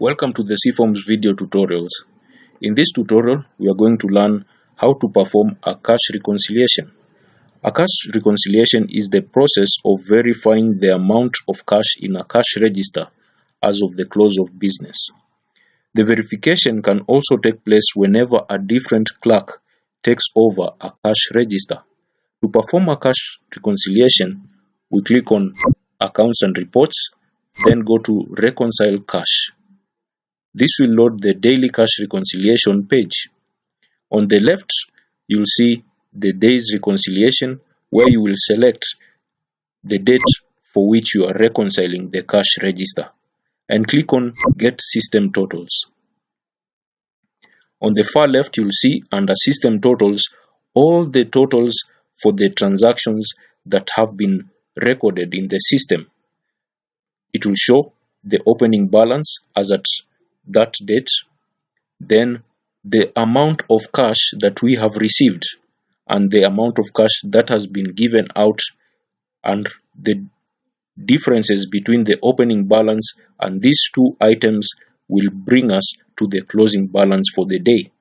Welcome to the SIFOMS video tutorials. In this tutorial, we are going to learn how to perform a cash reconciliation. A cash reconciliation is the process of verifying the amount of cash in a cash register as of the close of business. The verification can also take place whenever a different clerk takes over a cash register. To perform a cash reconciliation, we click on Accounts and Reports, then go to Reconcile Cash. This will load the daily cash reconciliation page. On the left, you'll see the day's reconciliation, where you will select the date for which you are reconciling the cash register and click on Get System Totals. On the far left, you'll see under System Totals all the totals for the transactions that have been recorded in the system. It will show the opening balance as at that date, then the amount of cash that we have received and the amount of cash that has been given out, and the differences between the opening balance and these two items will bring us to the closing balance for the day.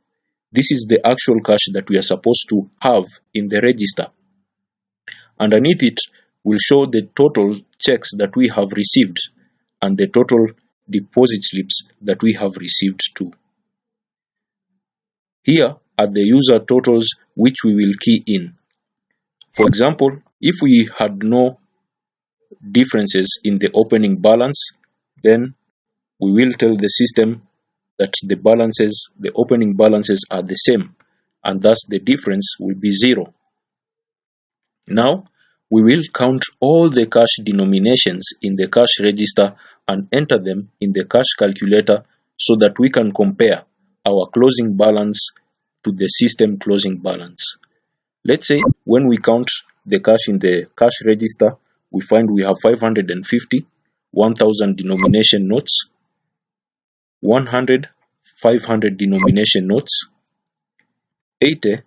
This is the actual cash that we are supposed to have in the register. Underneath it will show the total checks that we have received and the total deposit slips that we have received too. Here are the user totals which we will key in. For example, if we had no differences in the opening balance, then we will tell the system that the opening balances are the same, and thus the difference will be 0. Now, we will count all the cash denominations in the cash register and enter them in the cash calculator so that we can compare our closing balance to the system closing balance. Let's say when we count the cash in the cash register, we find we have 550, 1000 denomination notes, 100, 500 denomination notes, 80,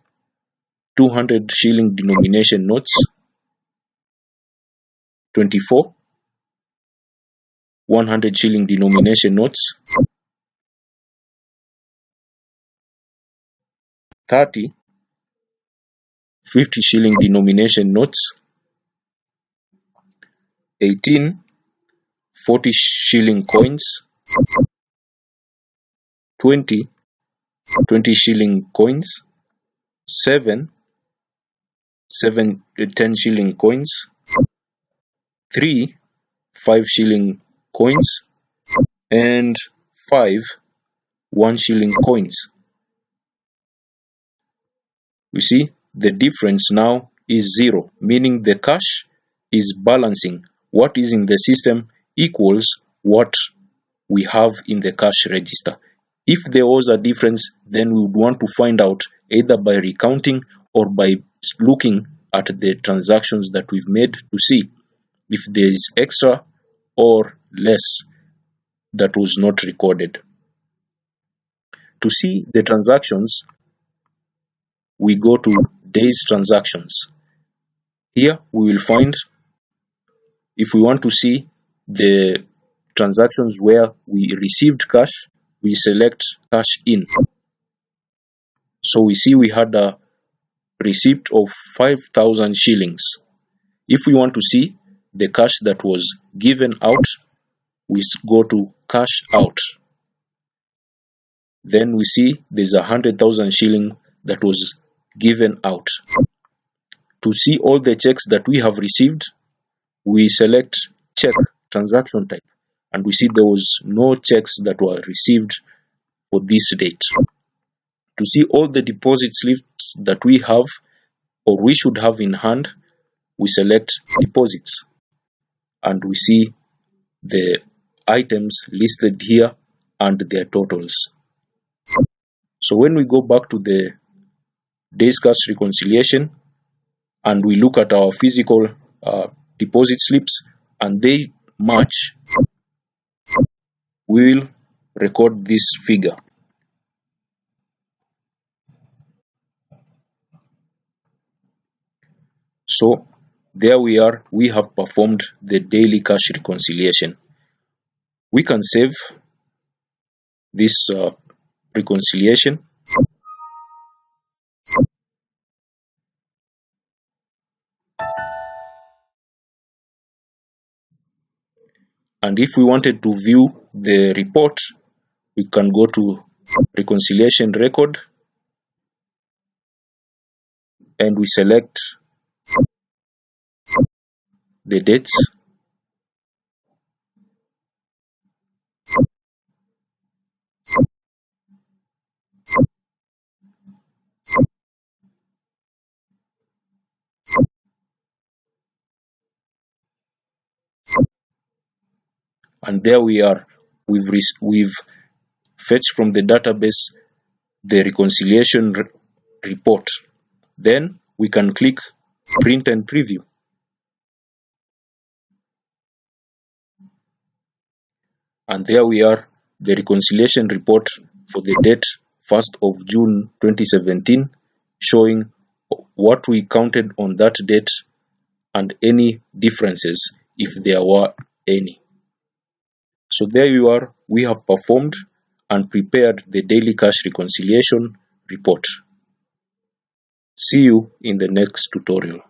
200 shilling denomination notes, 24, 100 shilling denomination notes, 30, 50 shilling denomination notes, 18, 40 shilling coins, 20, 20 shilling coins, 7, 10 shilling coins, 3, 5 shilling coins, and 5, 1 shilling coins. We see the difference now is 0, meaning the cash is balancing what is in the system equals what we have in the cash register. If there was a difference, then we would want to find out either by recounting or by looking at the transactions that we've made to see if there is extra or less that was not recorded. To see the transactions, we go to Days Transactions. Here we will find, if we want to see the transactions where we received cash, we select Cash In. So we see we had a receipt of 5,000 shillings. If we want to see the cash that was given out, we go to Cash Out. Then we see there's 100,000 shilling that was given out. To see all the checks that we have received, we select Check Transaction Type, and we see there was no checks that were received for this date. To see all the deposit slips that we have or we should have in hand, we select Deposits, and we see the items listed here and their totals. So when we go back to the Days Cash Reconciliation and we look at our physical deposit slips and they match, we will record this figure. So there we are, we have performed the daily cash reconciliation. We can save this reconciliation. And if we wanted to view the report, we can go to reconciliation record and we select the dates, and there we are. We've fetched from the database the reconciliation report. Then we can click print and preview, and there we are, the reconciliation report for the date 1st of June 2017, showing what we counted on that date and any differences if there were any. So there you are, we have performed and prepared the daily cash reconciliation report. See you in the next tutorial.